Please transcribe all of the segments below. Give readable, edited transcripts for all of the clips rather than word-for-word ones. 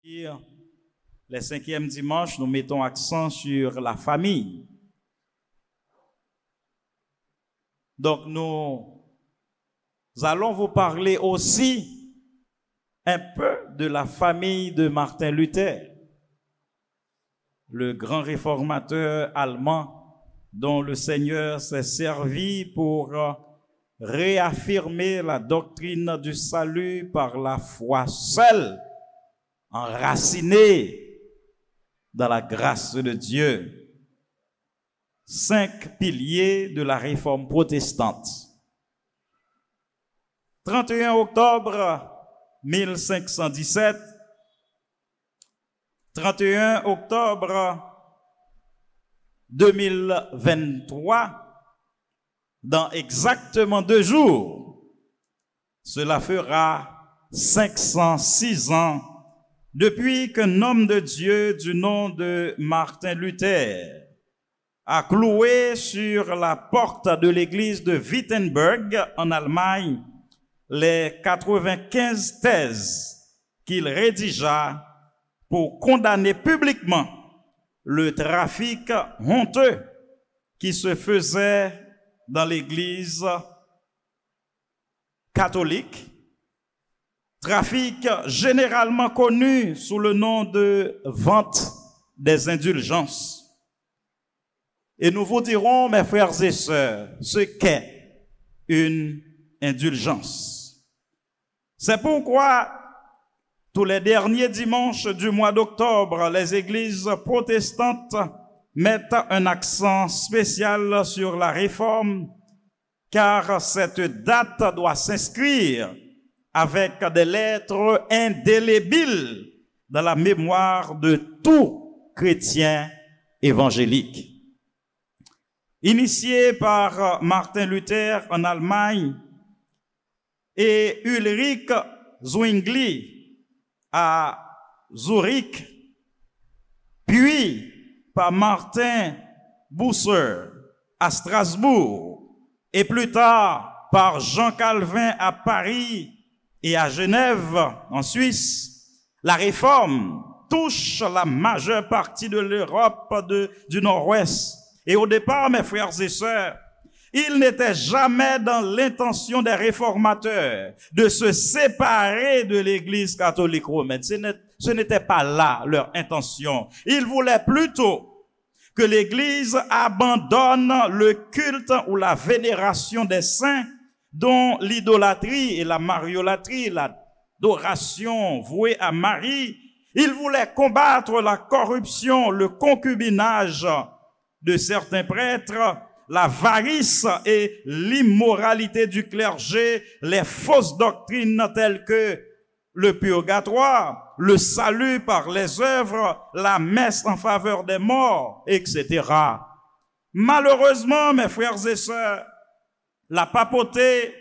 Les 5e dimanches, nous mettons accent sur la famille. Donc nous allons vous parler aussi un peu de la famille de Martin Luther, le grand réformateur allemand dont le Seigneur s'est servi pour réaffirmer la doctrine du salut par la foi seule, enracinée dans la grâce de Dieu. 5 piliers de la réforme protestante. 31 octobre 1517, 31 octobre 2023, dans exactement 2 jours, cela fera 506 ans depuis qu'un homme de Dieu du nom de Martin Luther a cloué sur la porte de l'église de Wittenberg en Allemagne les 95 thèses qu'il rédigea pour condamner publiquement le trafic honteux qui se faisait dans l'église catholique, trafic généralement connu sous le nom de vente des indulgences. Et nous vous dirons, mes frères et sœurs, ce qu'est une indulgence. C'est pourquoi tous les derniers dimanches du mois d'octobre, les églises protestantes mettent un accent spécial sur la réforme, car cette date doit s'inscrire avec des lettres indélébiles dans la mémoire de tout chrétien évangélique. Initié par Martin Luther en Allemagne et Ulrich Zwingli à Zurich, puis par Martin Bucer à Strasbourg, et plus tard par Jean Calvin à Paris et à Genève, en Suisse, la réforme touche la majeure partie de l'Europe du Nord-Ouest. Et au départ, mes frères et sœurs, il n'était jamais dans l'intention des réformateurs de se séparer de l'Église catholique romaine. Ce n'était pas là leur intention. Ils voulaient plutôt que l'Église abandonne le culte ou la vénération des saints, dont l'idolâtrie et la mariolatrie, l'adoration vouée à Marie. Ils voulaient combattre la corruption, le concubinage de certains prêtres, l'avarice et l'immoralité du clergé, les fausses doctrines telles que le purgatoire, le salut par les œuvres, la messe en faveur des morts, etc. Malheureusement, mes frères et sœurs, la papauté,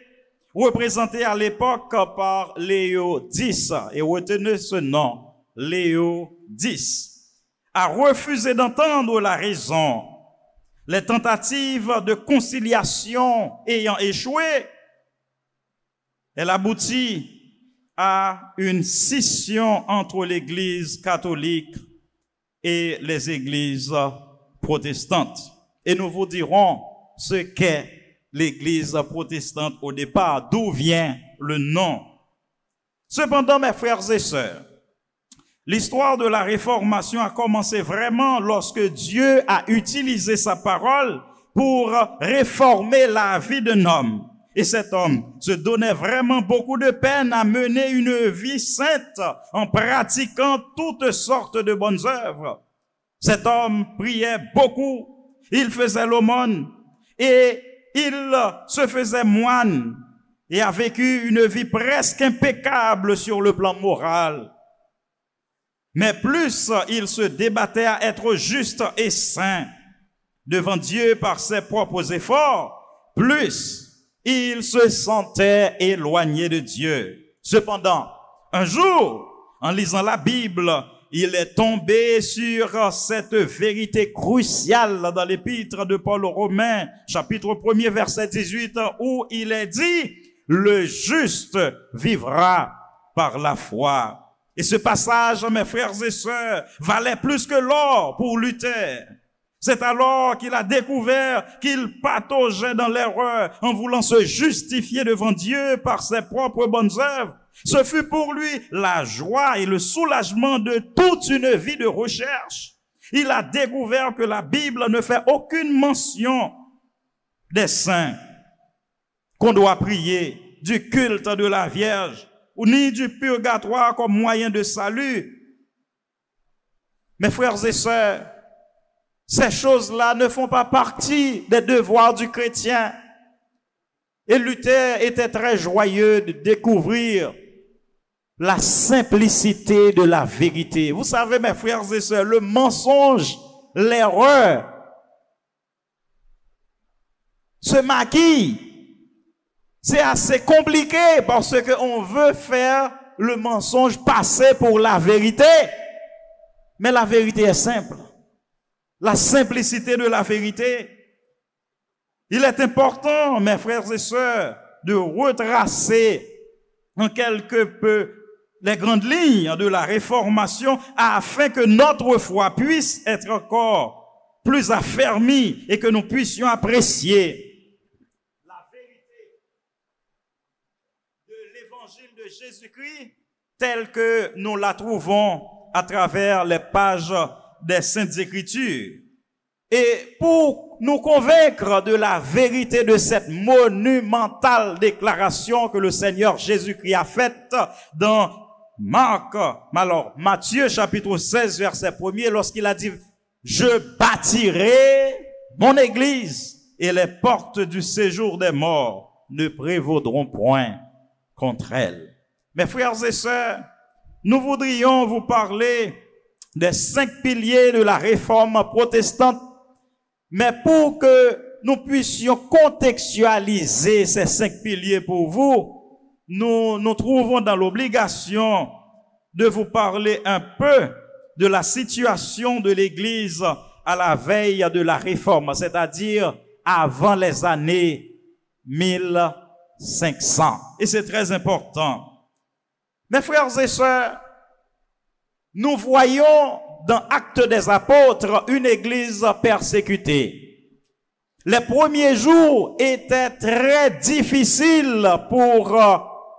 représentée à l'époque par Léo X, et retenez ce nom, Léo X, a refusé d'entendre la raison. Les tentatives de conciliation ayant échoué, elle aboutit à une scission entre l'Église catholique et les églises protestantes. Et nous vous dirons ce qu'est l'Église protestante au départ, d'où vient le nom. Cependant, mes frères et sœurs, l'histoire de la réformation a commencé vraiment lorsque Dieu a utilisé sa parole pour réformer la vie d'un homme. Et cet homme se donnait vraiment beaucoup de peine à mener une vie sainte en pratiquant toutes sortes de bonnes œuvres. Cet homme priait beaucoup, il faisait l'aumône et il se faisait moine et a vécu une vie presque impeccable sur le plan moral. Mais plus il se débattait à être juste et saint devant Dieu par ses propres efforts, plus il se sentait éloigné de Dieu. Cependant, un jour, en lisant la Bible, il est tombé sur cette vérité cruciale dans l'épître de Paul aux Romains, chapitre 1er, verset 18, où il est dit « Le juste vivra par la foi ». Et ce passage, mes frères et sœurs, valait plus que l'or pour Luther. C'est alors qu'il a découvert qu'il pataugeait dans l'erreur en voulant se justifier devant Dieu par ses propres bonnes œuvres. Ce fut pour lui la joie et le soulagement de toute une vie de recherche. Il a découvert que la Bible ne fait aucune mention des saints, qu'on doit prier, du culte de la Vierge, ou ni du purgatoire comme moyen de salut. Mes frères et sœurs, ces choses-là ne font pas partie des devoirs du chrétien. Et Luther était très joyeux de découvrir la simplicité de la vérité. Vous savez, mes frères et sœurs, le mensonge, l'erreur se maquille. C'est assez compliqué parce qu'on veut faire le mensonge passer pour la vérité. Mais la vérité est simple. La simplicité de la vérité. Il est important, mes frères et sœurs, de retracer en quelque peu les grandes lignes de la réformation afin que notre foi puisse être encore plus affermie et que nous puissions apprécier la vérité de l'évangile de Jésus-Christ telle que nous la trouvons à travers les pages des Saintes Écritures. Et pour nous convaincre de la vérité de cette monumentale déclaration que le Seigneur Jésus-Christ a faite dans Matthieu chapitre 16 verset 1er, lorsqu'il a dit « Je bâtirai mon église et les portes du séjour des morts ne prévaudront point contre elle. » Mes frères et sœurs, nous voudrions vous parler des 5 piliers de la réforme protestante, mais pour que nous puissions contextualiser ces 5 piliers pour vous, nous nous trouvons dans l'obligation de vous parler un peu de la situation de l'Église à la veille de la réforme, c'est-à-dire avant les années 1500. Et c'est très important. Mes frères et sœurs, nous voyons dans Actes des Apôtres une église persécutée. Les premiers jours étaient très difficiles pour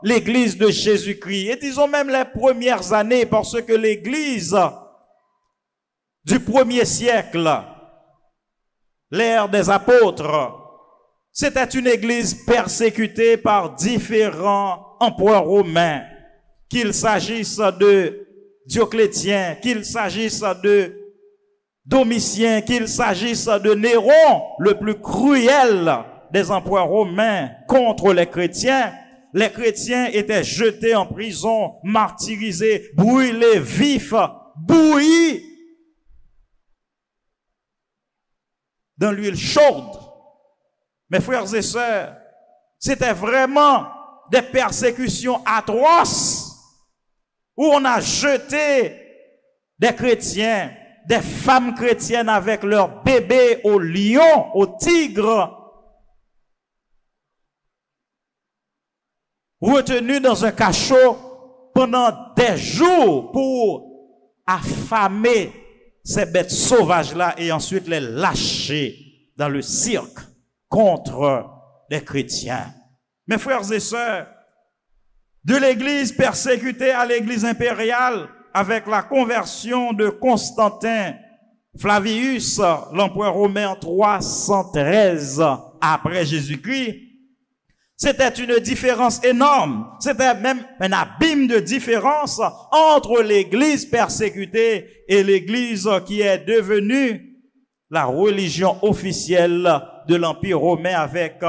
l'église de Jésus-Christ. Et disons même les premières années, parce que l'église du 1er siècle, l'ère des apôtres, c'était une église persécutée par différents empereurs romains, qu'il s'agisse de Dioclétien, qu'il s'agisse de Domitien, qu'il s'agisse de Néron, le plus cruel des empereurs romains contre les chrétiens. Les chrétiens étaient jetés en prison, martyrisés, brûlés vifs, bouillis dans l'huile chaude. Mes frères et sœurs, c'était vraiment des persécutions atroces où on a jeté des chrétiens, des femmes chrétiennes avec leurs bébés aux lions, aux tigres, retenus dans un cachot pendant des jours pour affamer ces bêtes sauvages-là et ensuite les lâcher dans le cirque contre les chrétiens. Mes frères et sœurs, de l'église persécutée à l'église impériale, avec la conversion de Constantin Flavius, l'empereur romain en 313 après Jésus-Christ, c'était une différence énorme. C'était même un abîme de différence entre l'église persécutée et l'église qui est devenue la religion officielle de l'Empire romain avec,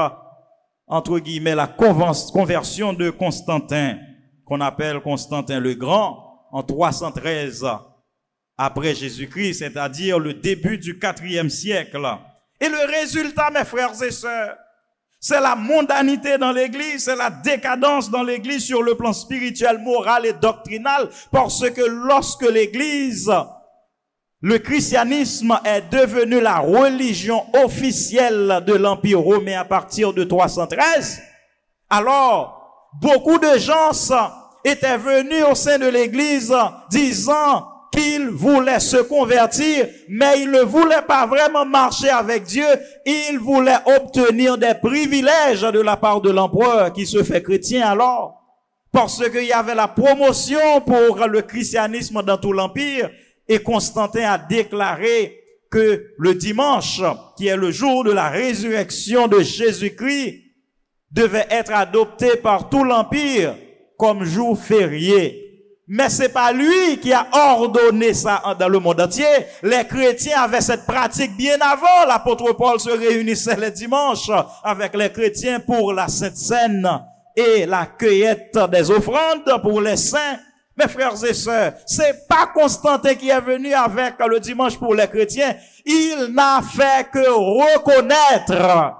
entre guillemets, la conversion de Constantin, qu'on appelle Constantin le Grand, en 313 après Jésus-Christ, c'est-à-dire le début du 4e siècle. Et le résultat, mes frères et sœurs, c'est la mondanité dans l'église, c'est la décadence dans l'église sur le plan spirituel, moral et doctrinal, parce que lorsque l'église, le christianisme est devenu la religion officielle de l'Empire romain à partir de 313, alors beaucoup de gens étaient venus au sein de l'église disant qu'ils voulaient se convertir, mais ils ne voulaient pas vraiment marcher avec Dieu. Ils voulaient obtenir des privilèges de la part de l'empereur qui se fait chrétien alors. Parce qu'il y avait la promotion pour le christianisme dans tout l'empire. Et Constantin a déclaré que le dimanche, qui est le jour de la résurrection de Jésus-Christ, devait être adopté par tout l'empire comme jour férié. Mais c'est pas lui qui a ordonné ça dans le monde entier. Les chrétiens avaient cette pratique bien avant. L'apôtre Paul se réunissait les dimanches avec les chrétiens pour la Sainte Seine et la cueillette des offrandes pour les saints. Mes frères et sœurs, c'est pas Constantin qui est venu avec le dimanche pour les chrétiens. Il n'a fait que reconnaître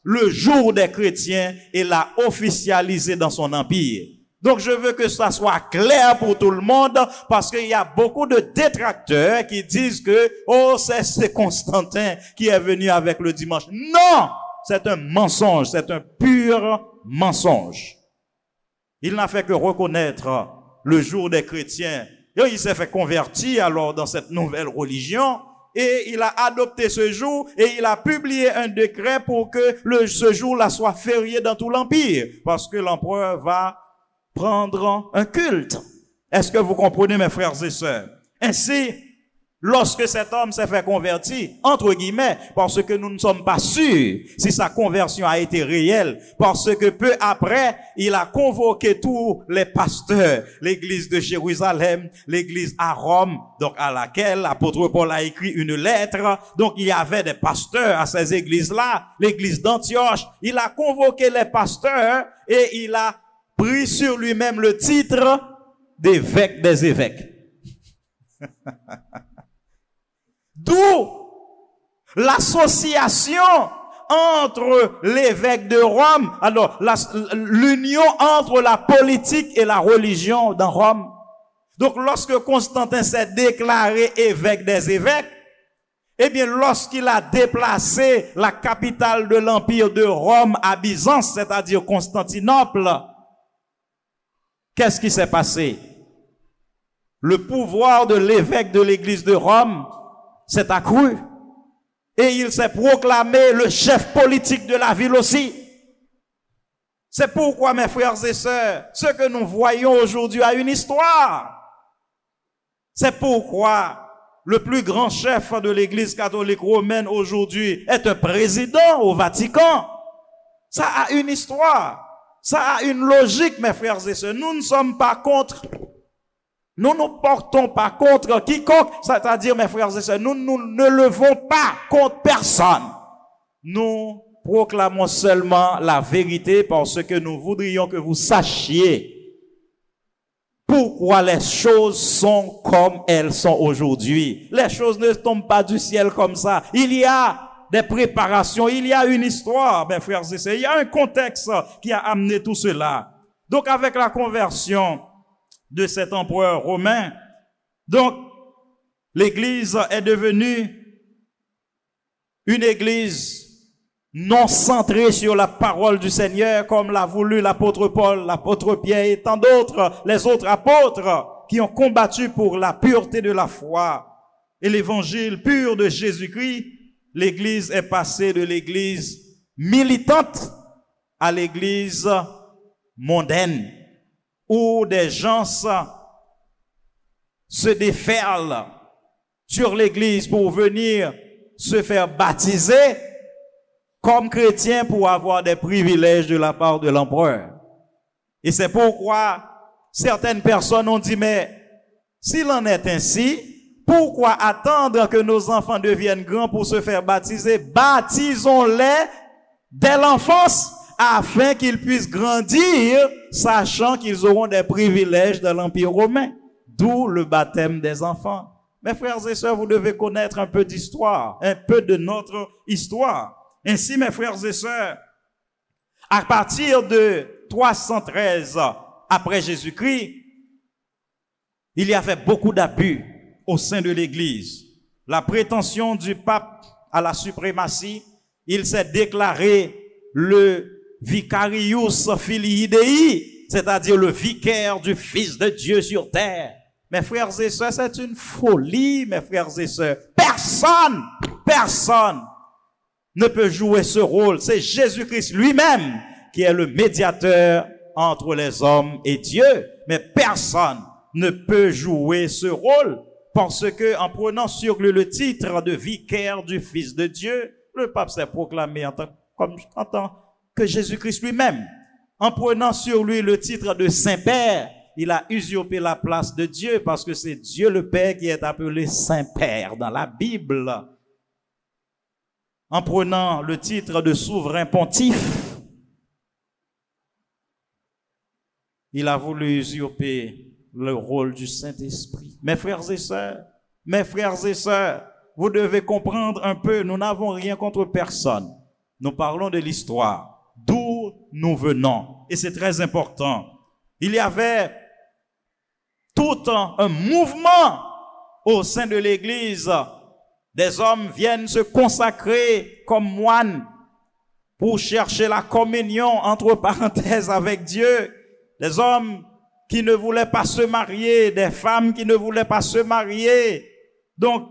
le jour des chrétiens et l'a officialisé dans son empire. Donc je veux que ça soit clair pour tout le monde parce qu'il y a beaucoup de détracteurs qui disent que oh c'est Constantin qui est venu avec le dimanche. Non, c'est un mensonge, c'est un pur mensonge. Il n'a fait que reconnaître le jour des chrétiens. Et il s'est fait convertir alors dans cette nouvelle religion et il a adopté ce jour et il a publié un décret pour que ce jour-là soit férié dans tout l'empire parce que l'empereur va prendre un culte. Est-ce que vous comprenez, mes frères et sœurs? Ainsi, lorsque cet homme s'est fait convertir, entre guillemets, parce que nous ne sommes pas sûrs si sa conversion a été réelle, parce que peu après, il a convoqué tous les pasteurs, l'église de Jérusalem, l'église à Rome, donc à laquelle l'apôtre Paul a écrit une lettre. Donc il y avait des pasteurs à ces églises-là, l'église d'Antioche. Il a convoqué les pasteurs et il a pris sur lui-même le titre d'évêque des évêques. D'où l'association entre l'évêque de Rome, alors l'union entre la politique et la religion dans Rome. Donc lorsque Constantin s'est déclaré évêque des évêques, eh bien lorsqu'il a déplacé la capitale de l'empire de Rome à Byzance, c'est-à-dire Constantinople, qu'est-ce qui s'est passé? Le pouvoir de l'évêque de l'église de Rome s'est accru. Et il s'est proclamé le chef politique de la ville aussi. C'est pourquoi, mes frères et sœurs, ce que nous voyons aujourd'hui a une histoire. C'est pourquoi le plus grand chef de l'église catholique romaine aujourd'hui est un président au Vatican. Ça a une histoire. Ça a une logique, mes frères et sœurs. Nous ne sommes pas contre. Nous ne portons pas contre quiconque. C'est-à-dire, mes frères et sœurs, nous ne levons pas contre personne. Nous proclamons seulement la vérité parce que nous voudrions que vous sachiez pourquoi les choses sont comme elles sont aujourd'hui. Les choses ne tombent pas du ciel comme ça. Il y a des préparations, il y a une histoire, mes frères et sœurs. Il y a un contexte qui a amené tout cela. Donc, avec la conversion de cet empereur romain, donc, l'église est devenue une église non centrée sur la parole du Seigneur, comme l'a voulu l'apôtre Paul, l'apôtre Pierre et tant d'autres, les autres apôtres qui ont combattu pour la pureté de la foi et l'évangile pur de Jésus-Christ. L'église est passée de l'église militante à l'église mondaine, où des gens se déferlent sur l'église pour venir se faire baptiser comme chrétiens pour avoir des privilèges de la part de l'empereur. Et c'est pourquoi certaines personnes ont dit, mais s'il en est ainsi, pourquoi attendre que nos enfants deviennent grands pour se faire baptiser? Baptisons-les dès l'enfance afin qu'ils puissent grandir, sachant qu'ils auront des privilèges de l'Empire romain. D'où le baptême des enfants. Mes frères et sœurs, vous devez connaître un peu d'histoire, un peu de notre histoire. Ainsi, mes frères et sœurs, à partir de 313 après Jésus-Christ, il y avait beaucoup d'abus au sein de l'Église. La prétention du pape à la suprématie, il s'est déclaré le vicarius filii Dei, c'est-à-dire le vicaire du Fils de Dieu sur terre. Mes frères et sœurs, c'est une folie, mes frères et sœurs. Personne ne peut jouer ce rôle. C'est Jésus-Christ lui-même qui est le médiateur entre les hommes et Dieu. Mais personne ne peut jouer ce rôle parce que, en prenant sur lui le titre de vicaire du Fils de Dieu, le pape s'est proclamé en tant que Jésus-Christ lui-même. En prenant sur lui le titre de Saint-Père, il a usurpé la place de Dieu parce que c'est Dieu le Père qui est appelé Saint-Père dans la Bible. En prenant le titre de souverain pontife, il a voulu usurper le rôle du Saint-Esprit. Mes frères et sœurs, vous devez comprendre un peu, nous n'avons rien contre personne. Nous parlons de l'histoire, d'où nous venons. Et c'est très important. Il y avait tout un mouvement au sein de l'Église. Des hommes viennent se consacrer comme moines pour chercher la communion entre parenthèses avec Dieu. Des hommes qui ne voulaient pas se marier, des femmes qui ne voulaient pas se marier. Donc,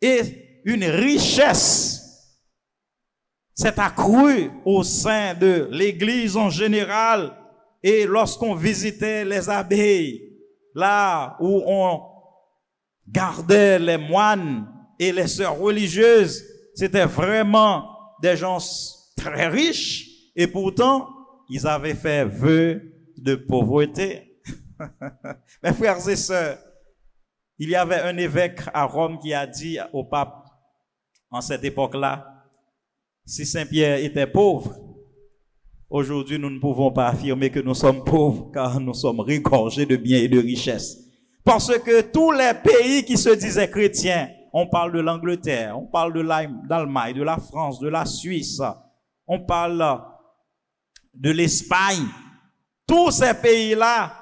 et une richesse s'est accrue au sein de l'Église en général. Et lorsqu'on visitait les abbayes, là où on gardait les moines et les sœurs religieuses, c'était vraiment des gens très riches. Et pourtant, ils avaient fait vœu de pauvreté. Mes frères et sœurs, il y avait un évêque à Rome qui a dit au pape en cette époque-là, si Saint-Pierre était pauvre, aujourd'hui nous ne pouvons pas affirmer que nous sommes pauvres car nous sommes regorgés de biens et de richesses. Parce que tous les pays qui se disaient chrétiens, on parle de l'Angleterre, on parle de l'Allemagne, de la France, de la Suisse, on parle de l'Espagne, tous ces pays-là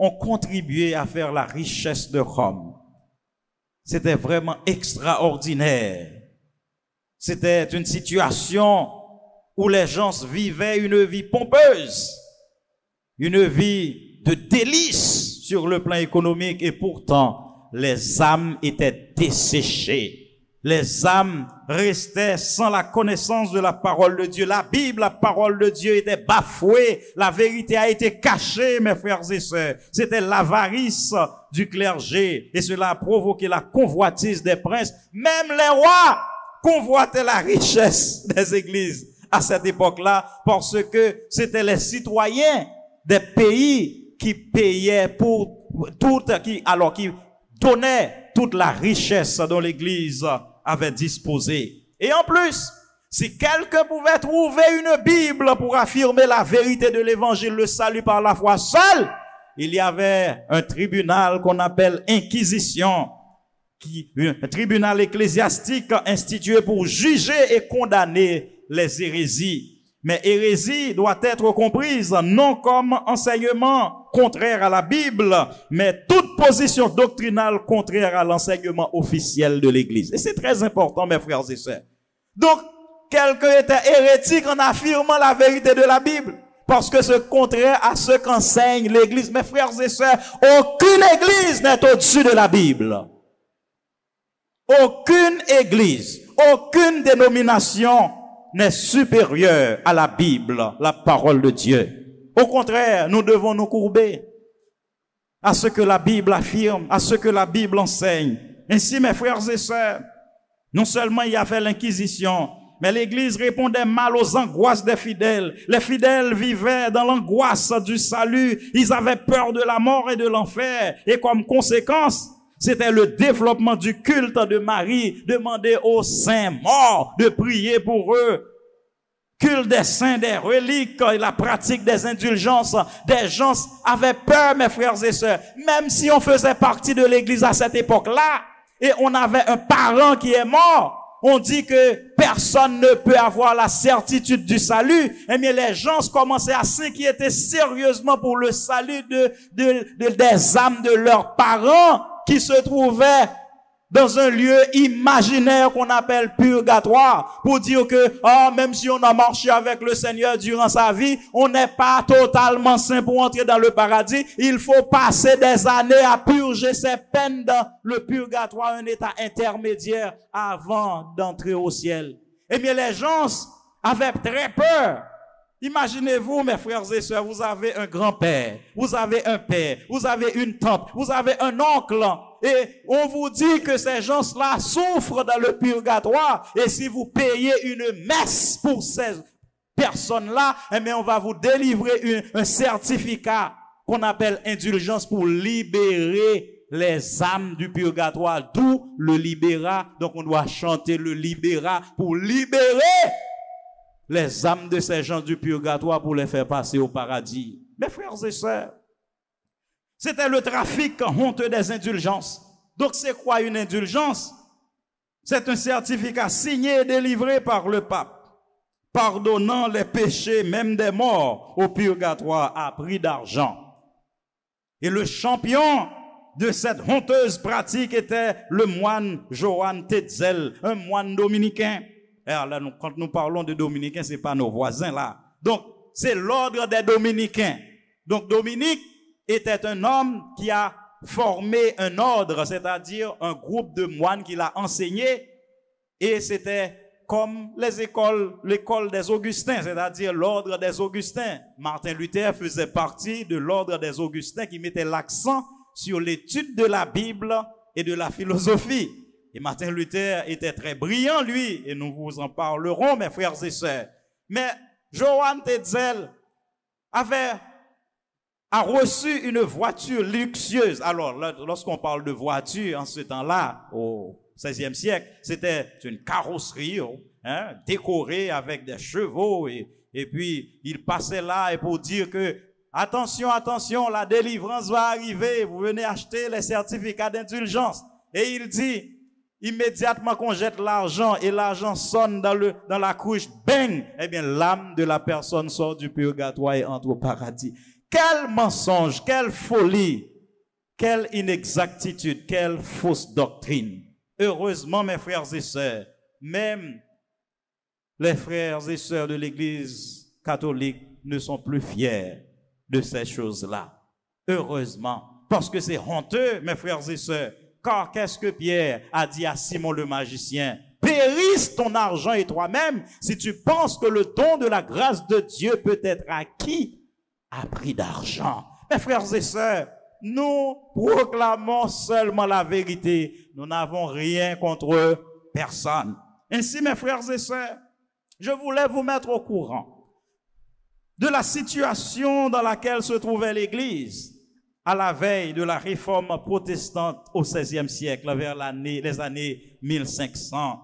ont contribué à faire la richesse de Rome. C'était vraiment extraordinaire. C'était une situation où les gens vivaient une vie pompeuse, une vie de délices sur le plan économique, et pourtant les âmes étaient desséchées. Les âmes restaient sans la connaissance de la parole de Dieu. La Bible, la parole de Dieu était bafouée. La vérité a été cachée, mes frères et sœurs. C'était l'avarice du clergé et cela a provoqué la convoitise des princes. Même les rois convoitaient la richesse des églises à cette époque-là parce que c'était les citoyens des pays qui payaient pour tout, qui donnaient toute la richesse dont l'église avait disposé. Et en plus, si quelqu'un pouvait trouver une Bible pour affirmer la vérité de l'évangile, le salut par la foi seul, il y avait un tribunal qu'on appelle Inquisition, un tribunal ecclésiastique institué pour juger et condamner les hérésies. Mais hérésie doit être comprise non comme enseignement contraire à la Bible, mais toute position doctrinale contraire à l'enseignement officiel de l'Église. Et c'est très important, mes frères et sœurs. Donc, quelqu'un était hérétique en affirmant la vérité de la Bible, parce que c'est contraire à ce qu'enseigne l'Église. Mes frères et sœurs, aucune Église n'est au-dessus de la Bible. Aucune Église, aucune dénomination n'est supérieur à la Bible, la parole de Dieu. Au contraire, nous devons nous courber à ce que la Bible affirme, à ce que la Bible enseigne. Ainsi, mes frères et sœurs, non seulement il y avait l'Inquisition, mais l'Église répondait mal aux angoisses des fidèles. Les fidèles vivaient dans l'angoisse du salut. Ils avaient peur de la mort et de l'enfer. Et comme conséquence, c'était le développement du culte de Marie, demander aux saints morts de prier pour eux. Culte des saints, des reliques, et la pratique des indulgences. Des gens avaient peur, mes frères et sœurs. Même si on faisait partie de l'église à cette époque-là, et on avait un parent qui est mort, on dit que personne ne peut avoir la certitude du salut. Eh bien, les gens commençaient à s'inquiéter sérieusement pour le salut des âmes de leurs parents qui se trouvaient dans un lieu imaginaire qu'on appelle purgatoire, pour dire que, même si on a marché avec le Seigneur durant sa vie, on n'est pas totalement saint pour entrer dans le paradis. Il faut passer des années à purger ses peines dans le purgatoire, un état intermédiaire avant d'entrer au ciel. Eh bien, les gens avaient très peur. Imaginez-vous, mes frères et sœurs, vous avez un grand-père, vous avez un père, vous avez une tante, vous avez un oncle, et on vous dit que ces gens-là souffrent dans le purgatoire, et si vous payez une messe pour ces personnes-là, eh bien, on va vous délivrer un certificat qu'on appelle indulgence pour libérer les âmes du purgatoire, d'où le libéra. Donc, on doit chanter le libéra pour libérer les âmes de ces gens du purgatoire pour les faire passer au paradis. Mes frères et sœurs, c'était le trafic honteux des indulgences. Donc c'est quoi une indulgence? C'est un certificat signé et délivré par le pape, pardonnant les péchés même des morts au purgatoire à prix d'argent. Et le champion de cette honteuse pratique était le moine Johann Tetzel, un moine dominicain. Alors là, quand nous parlons de dominicains, c'est pas nos voisins là. Donc, c'est l'ordre des dominicains. Donc, Dominique était un homme qui a formé un ordre, c'est-à-dire un groupe de moines qu'il a enseigné. Et c'était comme l'école des Augustins, c'est-à-dire l'ordre des Augustins. Martin Luther faisait partie de l'ordre des Augustins qui mettait l'accent sur l'étude de la Bible et de la philosophie. Et Martin Luther était très brillant, lui, et nous vous en parlerons, mes frères et sœurs. Mais Johann Tetzel a reçu une voiture luxueuse. Alors, lorsqu'on parle de voiture, en ce temps-là, au XVIe siècle, c'était une carrosserie, décorée avec des chevaux, et puis il passait là et pour dire que attention, attention, la délivrance va arriver, vous venez acheter les certificats d'indulgence. Et il dit, immédiatement qu'on jette l'argent et l'argent sonne dans la couche, bang, eh bien l'âme de la personne sort du purgatoire et entre au paradis. Quel mensonge, quelle folie, quelle inexactitude, quelle fausse doctrine. Heureusement, mes frères et sœurs, même les frères et sœurs de l'Église catholique ne sont plus fiers de ces choses-là. Heureusement, parce que c'est honteux, mes frères et sœurs. Car qu'est-ce que Pierre a dit à Simon le magicien? Périsse ton argent et toi-même si tu penses que le don de la grâce de Dieu peut être acquis à prix d'argent. Mes frères et sœurs, nous proclamons seulement la vérité. Nous n'avons rien contre personne. Ainsi, mes frères et sœurs, je voulais vous mettre au courant de la situation dans laquelle se trouvait l'Église à la veille de la réforme protestante au XVIe siècle, vers les années 1500.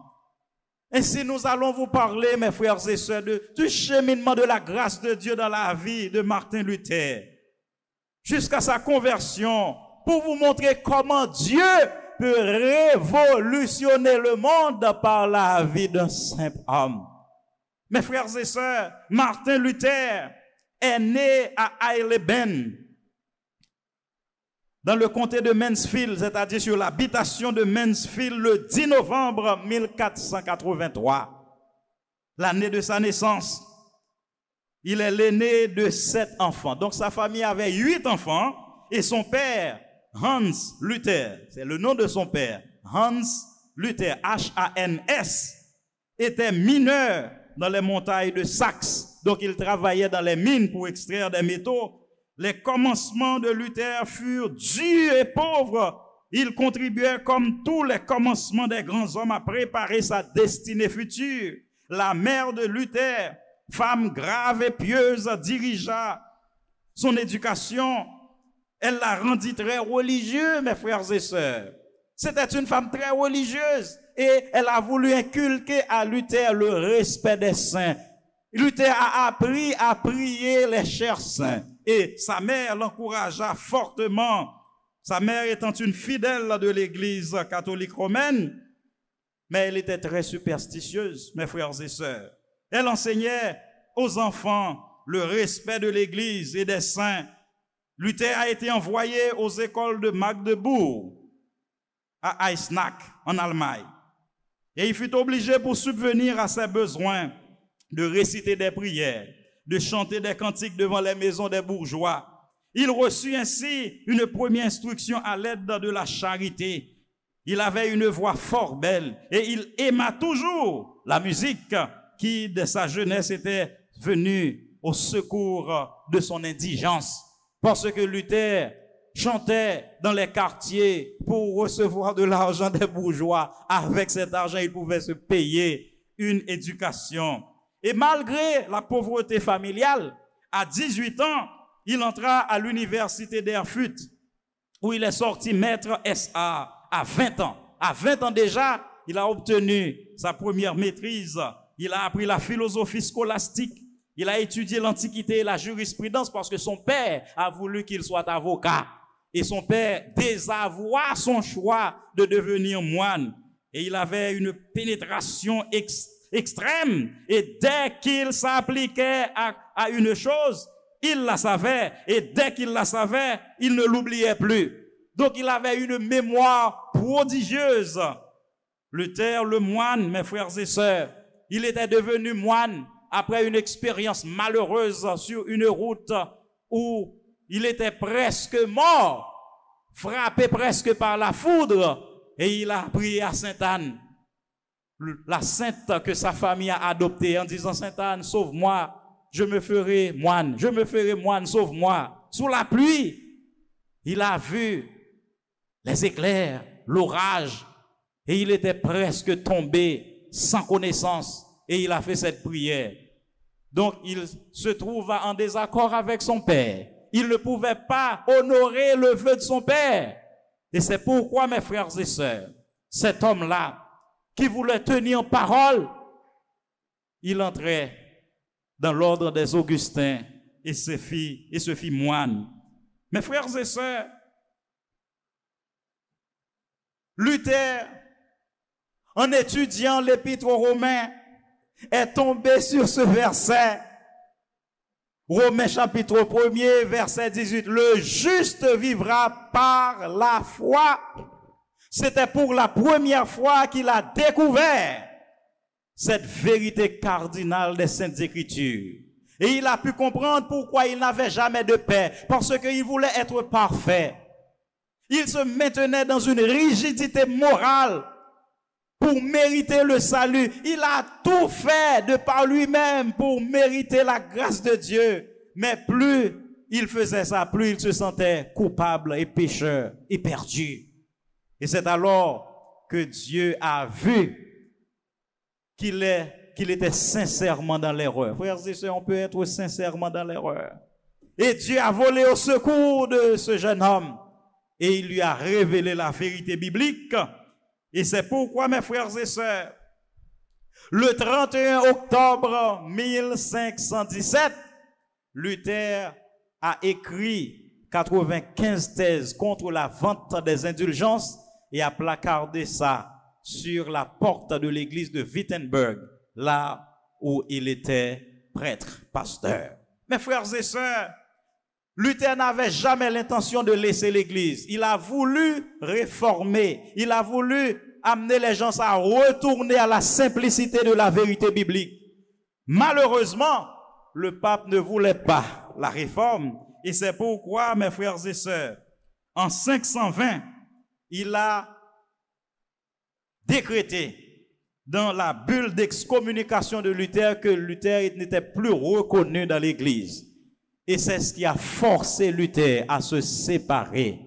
Ainsi, nous allons vous parler, mes frères et sœurs, du cheminement de la grâce de Dieu dans la vie de Martin Luther, jusqu'à sa conversion, pour vous montrer comment Dieu peut révolutionner le monde par la vie d'un simple homme. Mes frères et sœurs, Martin Luther est né à Eileben, dans le comté de Mansfield, c'est-à-dire sur l'habitation de Mansfield, le 10 novembre 1483, l'année de sa naissance. Il est l'aîné de 7 enfants. Donc sa famille avait 8 enfants et son père, Hans Luther, c'est le nom de son père, Hans Luther, H-A-N-S, était mineur dans les montagnes de Saxe. Donc il travaillait dans les mines pour extraire des métaux. Les commencements de Luther furent durs et pauvres. Il contribuait, comme tous les commencements des grands hommes, à préparer sa destinée future. La mère de Luther, femme grave et pieuse, dirigea son éducation. Elle la rendit très religieuse, mes frères et sœurs. C'était une femme très religieuse et elle a voulu inculquer à Luther le respect des saints. Luther a appris à prier les chers saints. Et sa mère l'encouragea fortement. Sa mère étant une fidèle de l'Église catholique romaine, mais elle était très superstitieuse, mes frères et sœurs. Elle enseignait aux enfants le respect de l'Église et des saints. Luther a été envoyé aux écoles de Magdebourg à Eisenach, en Allemagne. Et il fut obligé pour subvenir à ses besoins de réciter des prières, de chanter des cantiques devant les maisons des bourgeois. Il reçut ainsi une première instruction à l'aide de la charité. Il avait une voix fort belle et il aima toujours la musique qui, de sa jeunesse, était venue au secours de son indigence. Parce que Luther chantait dans les quartiers pour recevoir de l'argent des bourgeois. Avec cet argent, il pouvait se payer une éducation. Et malgré la pauvreté familiale, à 18 ans, il entra à l'université d'Erfurt, où il est sorti maître SA à 20 ans. À 20 ans déjà, il a obtenu sa première maîtrise. Il a appris la philosophie scolastique. Il a étudié l'Antiquité et la jurisprudence parce que son père a voulu qu'il soit avocat. Et son père désavoua son choix de devenir moine. Et il avait une pénétration extrême. Et dès qu'il s'appliquait à une chose, il la savait. Et dès qu'il la savait, il ne l'oubliait plus. Donc il avait une mémoire prodigieuse. Luther, le moine, mes frères et sœurs, il était devenu moine après une expérience malheureuse sur une route où il était presque mort, frappé presque par la foudre, et il a prié à Sainte Anne, la sainte que sa famille a adoptée, en disant: Sainte Anne, sauve-moi, je me ferai moine, sauve-moi. Sous la pluie, il a vu les éclairs, l'orage, et il était presque tombé sans connaissance, et il a fait cette prière. Donc il se trouva en désaccord avec son père. Il ne pouvait pas honorer le vœu de son père. Et c'est pourquoi, mes frères et sœurs, cet homme-là, qui voulait tenir parole, il entrait dans l'ordre des Augustins et se fit moine. Mes frères et sœurs, Luther, en étudiant l'épître aux Romains, est tombé sur ce verset. Romains chapitre 1er, verset 18. Le juste vivra par la foi. C'était pour la première fois qu'il a découvert cette vérité cardinale des Saintes Écritures. Et il a pu comprendre pourquoi il n'avait jamais de paix. Parce qu'il voulait être parfait. Il se maintenait dans une rigidité morale pour mériter le salut. Il a tout fait de par lui-même pour mériter la grâce de Dieu. Mais plus il faisait ça, plus il se sentait coupable et pécheur et perdu. Et c'est alors que Dieu a vu qu'il était sincèrement dans l'erreur. Frères et sœurs, on peut être sincèrement dans l'erreur. Et Dieu a volé au secours de ce jeune homme. Et il lui a révélé la vérité biblique. Et c'est pourquoi, mes frères et sœurs, le 31 octobre 1517, Luther a écrit 95 thèses contre la vente des indulgences et a placardé ça sur la porte de l'église de Wittenberg, là où il était prêtre, pasteur. Mes frères et sœurs, Luther n'avait jamais l'intention de laisser l'église. Il a voulu réformer. Il a voulu amener les gens à retourner à la simplicité de la vérité biblique. Malheureusement, le pape ne voulait pas la réforme. Et c'est pourquoi, mes frères et sœurs, en 520, il a décrété dans la bulle d'excommunication de Luther que Luther n'était plus reconnu dans l'église. Et c'est ce qui a forcé Luther à se séparer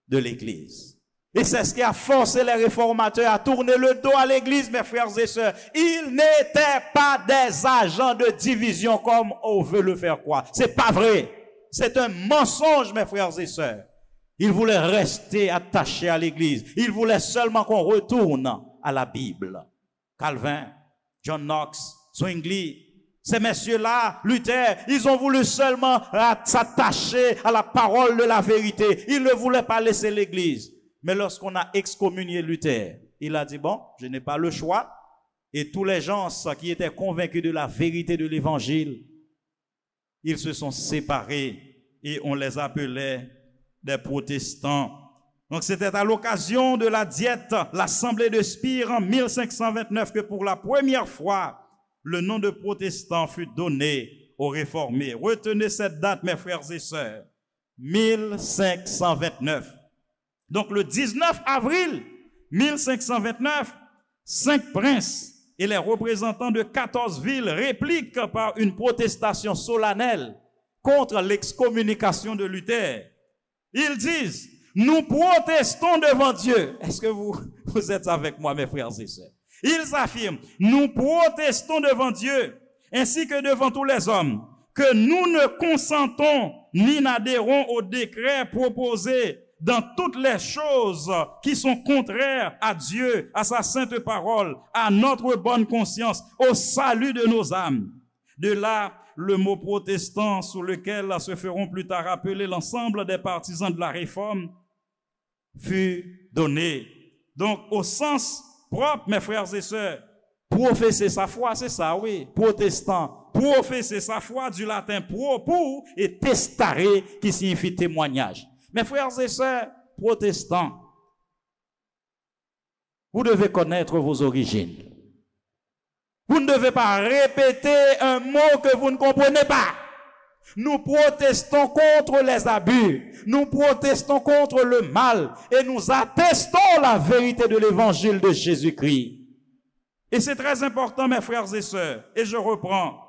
de l'église. Et c'est ce qui a forcé les réformateurs à tourner le dos à l'église, mes frères et sœurs. Ils n'étaient pas des agents de division comme on veut le faire croire. C'est pas vrai. C'est un mensonge, mes frères et sœurs. Ils voulaient rester attachés à l'église. Ils voulaient seulement qu'on retourne à la Bible. Calvin, John Knox, Zwingli, ces messieurs-là, Luther, ils ont voulu seulement s'attacher à la parole de la vérité. Ils ne voulaient pas laisser l'église. Mais lorsqu'on a excommunié Luther, il a dit, bon, je n'ai pas le choix. Et tous les gens qui étaient convaincus de la vérité de l'évangile, ils se sont séparés et on les appelait des protestants. Donc c'était à l'occasion de la diète, l'Assemblée de Spire en 1529 que pour la première fois, le nom de protestant fut donné aux réformés. Retenez cette date, mes frères et sœurs. 1529. Donc le 19 avril 1529, 5 princes et les représentants de 14 villes répliquent par une protestation solennelle contre l'excommunication de Luther. Ils disent, nous protestons devant Dieu. Est-ce que vous êtes avec moi, mes frères et sœurs? Ils affirment, nous protestons devant Dieu, ainsi que devant tous les hommes, que nous ne consentons ni n'adhérons au décret proposé dans toutes les choses qui sont contraires à Dieu, à sa sainte parole, à notre bonne conscience, au salut de nos âmes. De là, le mot protestant sous lequel se feront plus tard appeler l'ensemble des partisans de la réforme fut donné. Donc, au sens propre, mes frères et sœurs, professer sa foi, c'est ça, oui, protestant. Professer sa foi, du latin pro, pour, et testare, qui signifie témoignage. Mes frères et sœurs, protestants, vous devez connaître vos origines. Vous ne devez pas répéter un mot que vous ne comprenez pas. Nous protestons contre les abus. Nous protestons contre le mal. Et nous attestons la vérité de l'évangile de Jésus-Christ. Et c'est très important, mes frères et sœurs. Et je reprends.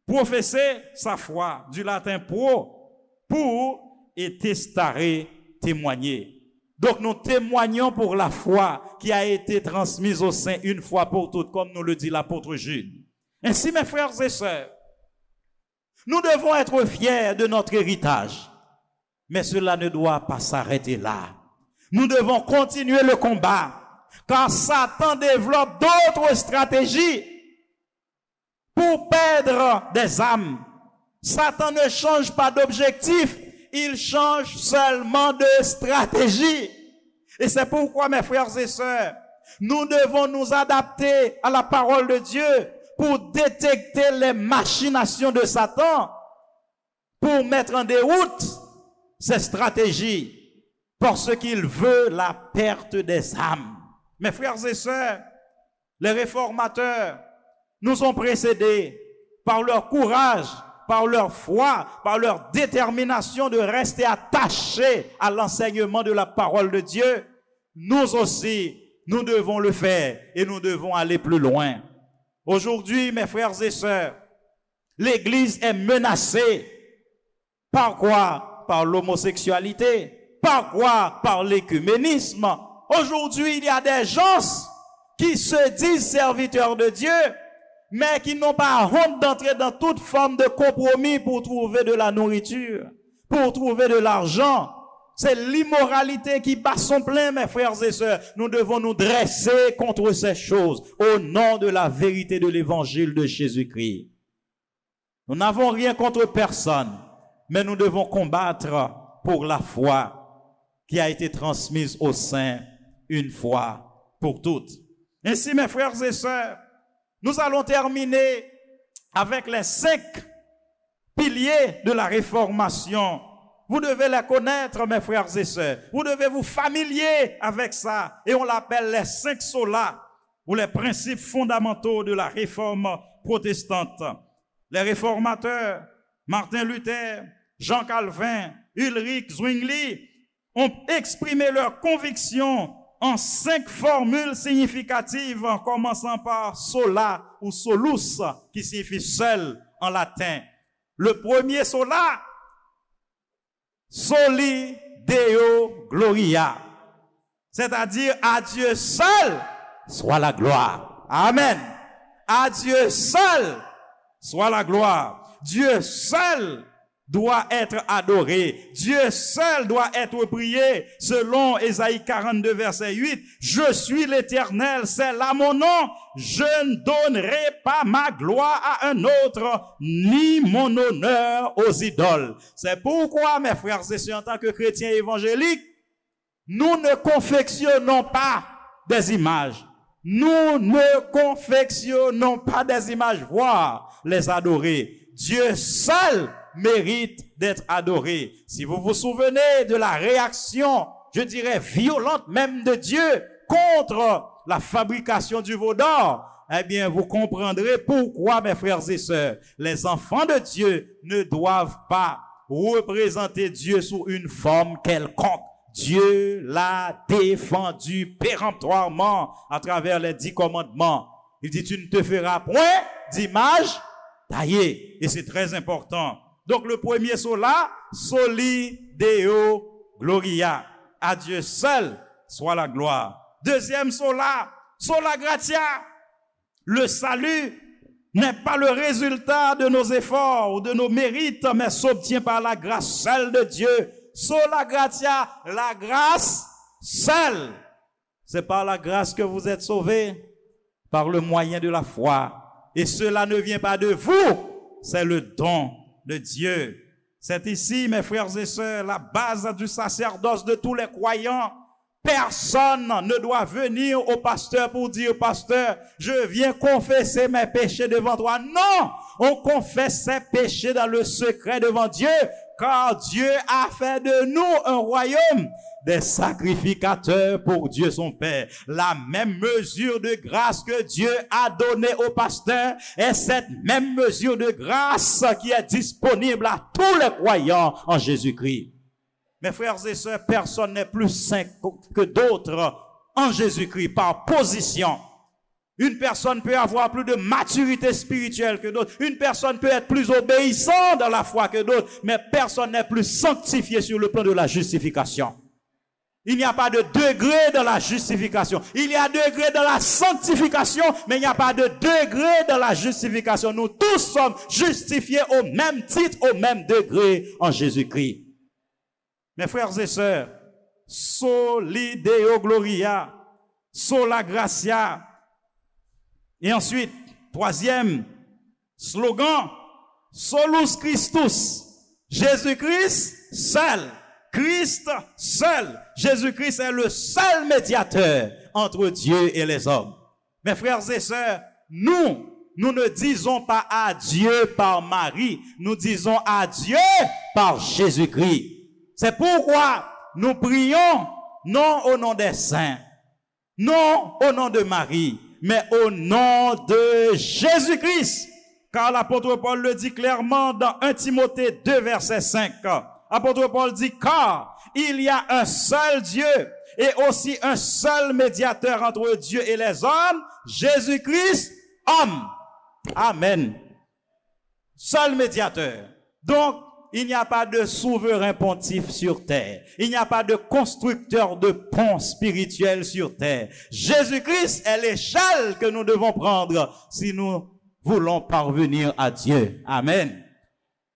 Professer sa foi, du latin pro, pour, et testare, témoigner. Donc nous témoignons pour la foi qui a été transmise aux saints une fois pour toutes, comme nous le dit l'apôtre Jude. Ainsi, mes frères et sœurs, nous devons être fiers de notre héritage. Mais cela ne doit pas s'arrêter là. Nous devons continuer le combat, car Satan développe d'autres stratégies pour perdre des âmes. Satan ne change pas d'objectif, il change seulement de stratégie. Et c'est pourquoi, mes frères et sœurs, nous devons nous adapter à la parole de Dieu pour détecter les machinations de Satan, pour mettre en déroute ses stratégies, parce qu'il veut la perte des âmes. Mes frères et sœurs, les réformateurs nous ont précédés par leur courage, par leur foi, par leur détermination de rester attachés à l'enseignement de la parole de Dieu. Nous aussi, nous devons le faire et nous devons aller plus loin. Aujourd'hui, mes frères et sœurs, l'Église est menacée. Par quoi? Par l'homosexualité. Par quoi? Par l'écuménisme. Aujourd'hui, il y a des gens qui se disent serviteurs de Dieu, mais qui n'ont pas honte d'entrer dans toute forme de compromis pour trouver de la nourriture, pour trouver de l'argent. C'est l'immoralité qui bat son plein, mes frères et sœurs. Nous devons nous dresser contre ces choses au nom de la vérité de l'évangile de Jésus-Christ. Nous n'avons rien contre personne, mais nous devons combattre pour la foi qui a été transmise aux saints une fois pour toutes. Ainsi, mes frères et sœurs, nous allons terminer avec les 5 piliers de la réformation. Vous devez les connaître, mes frères et sœurs. Vous devez vous familier avec ça. Et on l'appelle les 5 solas, ou les principes fondamentaux de la réforme protestante. Les réformateurs, Martin Luther, Jean Calvin, Ulrich Zwingli, ont exprimé leur conviction en 5 formules significatives, en commençant par sola ou solus, qui signifie seul en latin. Le premier sola, soli Deo gloria, c'est-à-dire à Dieu seul soit la gloire. Amen. À Dieu seul soit la gloire. Dieu seul doit être adoré. Dieu seul doit être prié. Selon Ésaïe 42, verset 8, je suis l'Éternel, c'est là mon nom. Je ne donnerai pas ma gloire à un autre, ni mon honneur aux idoles. C'est pourquoi, mes frères et sœurs, en tant que chrétiens évangéliques, nous ne confectionnons pas des images. Nous ne confectionnons pas des images, voire les adorer. Dieu seul mérite d'être adoré. Si vous vous souvenez de la réaction je dirais violente même de Dieu contre la fabrication du veau d'or, eh bien, vous comprendrez pourquoi, mes frères et sœurs, les enfants de Dieu ne doivent pas représenter Dieu sous une forme quelconque. Dieu l'a défendu péremptoirement à travers les 10 commandements. Il dit, tu ne te feras point d'image taillée. Et c'est très important. Donc, le premier sola, soli Deo Gloria. À Dieu seul soit la gloire. Deuxième sola, sola gratia. Le salut n'est pas le résultat de nos efforts ou de nos mérites, mais s'obtient par la grâce seule de Dieu. Sola gratia, la grâce seule. C'est par la grâce que vous êtes sauvés, par le moyen de la foi. Et cela ne vient pas de vous, c'est le don de Dieu. C'est ici, mes frères et sœurs, la base du sacerdoce de tous les croyants. Personne ne doit venir au pasteur pour dire, pasteur, je viens confesser mes péchés devant toi. Non, on confesse ses péchés dans le secret devant Dieu, car Dieu a fait de nous un royaume des sacrificateurs pour Dieu son Père. La même mesure de grâce que Dieu a donnée au pasteur est cette même mesure de grâce qui est disponible à tous les croyants en Jésus-Christ. Mes frères et sœurs, personne n'est plus saint que d'autres en Jésus-Christ par position. Une personne peut avoir plus de maturité spirituelle que d'autres. Une personne peut être plus obéissante dans la foi que d'autres. Mais personne n'est plus sanctifié sur le plan de la justification. Il n'y a pas de degré dans la justification. Il y a degré dans la sanctification, mais il n'y a pas de degré dans la justification. Nous tous sommes justifiés au même titre, au même degré en Jésus-Christ. Mes frères et sœurs, soli Deo Gloria, sola gratia. Et ensuite, troisième slogan, solus Christus, Jésus-Christ seul. Christ seul. Jésus-Christ est le seul médiateur entre Dieu et les hommes. Mes frères et sœurs, nous ne disons pas adieu par Marie, nous disons adieu par Jésus-Christ. C'est pourquoi nous prions non au nom des saints, non au nom de Marie, mais au nom de Jésus-Christ. Car l'apôtre Paul le dit clairement dans 1 Timothée 2, verset 5. L'apôtre Paul dit, car il y a un seul Dieu et aussi un seul médiateur entre Dieu et les hommes, Jésus-Christ, homme. Amen. Seul médiateur. Donc, il n'y a pas de souverain pontife sur terre. Il n'y a pas de constructeur de ponts spirituels sur terre. Jésus-Christ est l'échelle que nous devons prendre si nous voulons parvenir à Dieu. Amen.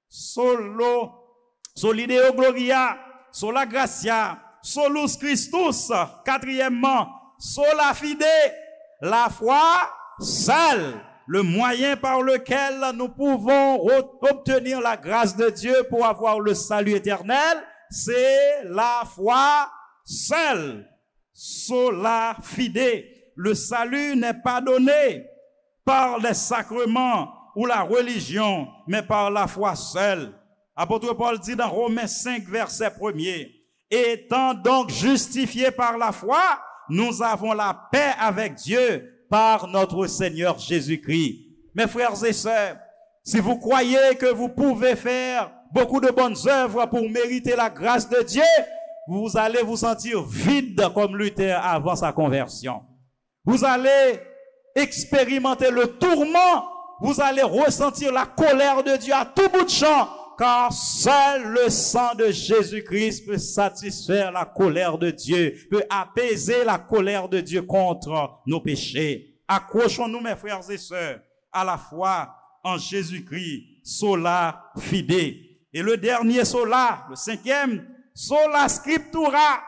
Soli Deo Gloria, sola gratia, solus Christus. Quatrièmement, sola fide, la foi seule. Le moyen par lequel nous pouvons obtenir la grâce de Dieu pour avoir le salut éternel, c'est la foi seule. Sola fide. Le salut n'est pas donné par les sacrements ou la religion, mais par la foi seule. Apôtre Paul dit dans Romains 5, verset 1er, étant donc justifiés par la foi, nous avons la paix avec Dieu par notre Seigneur Jésus-Christ. Mes frères et sœurs, si vous croyez que vous pouvez faire beaucoup de bonnes œuvres pour mériter la grâce de Dieu, vous allez vous sentir vide comme Luther avant sa conversion. Vous allez expérimenter le tourment, vous allez ressentir la colère de Dieu à tout bout de champ, car seul le sang de Jésus-Christ peut satisfaire la colère de Dieu, peut apaiser la colère de Dieu contre nos péchés. Accrochons-nous, mes frères et sœurs, à la foi en Jésus-Christ, sola fide. Et le dernier sola, le cinquième, sola scriptura.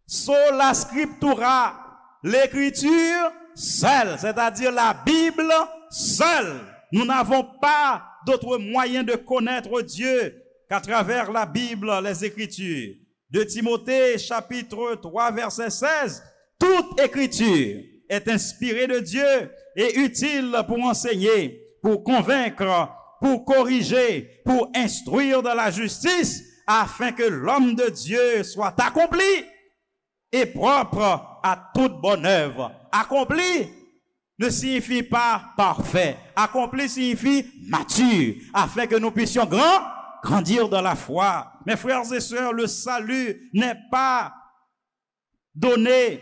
Sola scriptura, l'écriture seule, c'est-à-dire la Bible seule. Nous n'avons pas d'autre moyen de connaître Dieu qu'à travers la Bible, les Écritures. De Timothée, chapitre 3, verset 16, toute écriture est inspirée de Dieu et utile pour enseigner, pour convaincre, pour corriger, pour instruire dans la justice, afin que l'homme de Dieu soit accompli et propre à toute bonne œuvre. Accompli ne signifie pas parfait. Accompli signifie mature, afin que nous puissions grandir dans la foi. Mes frères et sœurs, le salut n'est pas donné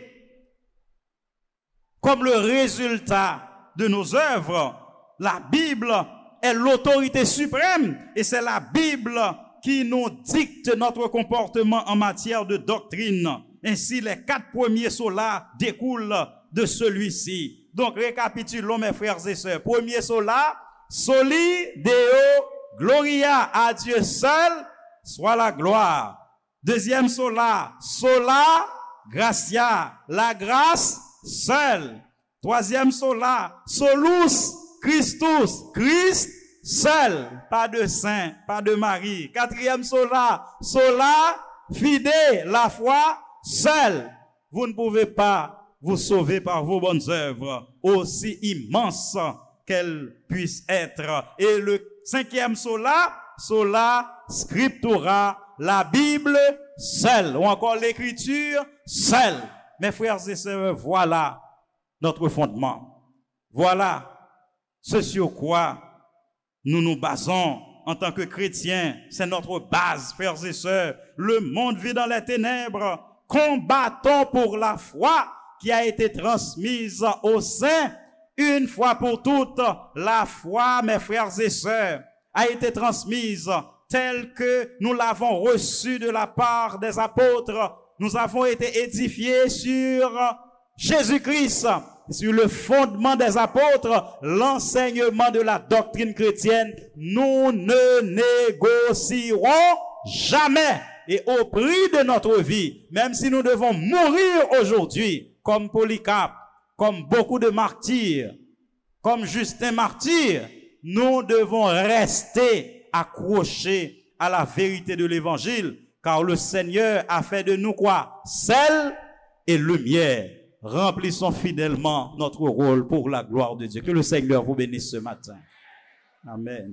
comme le résultat de nos œuvres. La Bible est l'autorité suprême et c'est la Bible qui nous dicte notre comportement en matière de doctrine. Ainsi, les 4 premiers solas découlent de celui-ci. Donc, récapitulons mes frères et sœurs. Premier sola, soli Deo gloria, à Dieu seul soit la gloire. Deuxième sola, sola gratia, la grâce seule. Troisième sola, solus Christus, Christ seul, pas de saint, pas de Marie. Quatrième sola, sola fide, la foi seule. Vous ne pouvez pas vous sauver par vos bonnes œuvres, aussi immenses qu'elles puissent être. Et le 5e sola, sola scriptura, la Bible seule, ou encore l'écriture seule. Mes frères et sœurs, voilà notre fondement. Voilà ce sur quoi nous nous basons en tant que chrétiens. C'est notre base, frères et sœurs. Le monde vit dans les ténèbres. Combattons pour la foi qui a été transmise aux saints une fois pour toutes. La foi, mes frères et sœurs, a été transmise telle que nous l'avons reçue de la part des apôtres. Nous avons été édifiés sur Jésus-Christ, sur le fondement des apôtres, l'enseignement de la doctrine chrétienne. Nous ne négocierons jamais et au prix de notre vie, même si nous devons mourir aujourd'hui, comme Polycarpe, comme beaucoup de martyrs, comme Justin martyr, nous devons rester accrochés à la vérité de l'évangile, car le Seigneur a fait de nous quoi? Sel et lumière. Remplissons fidèlement notre rôle pour la gloire de Dieu. Que le Seigneur vous bénisse ce matin. Amen.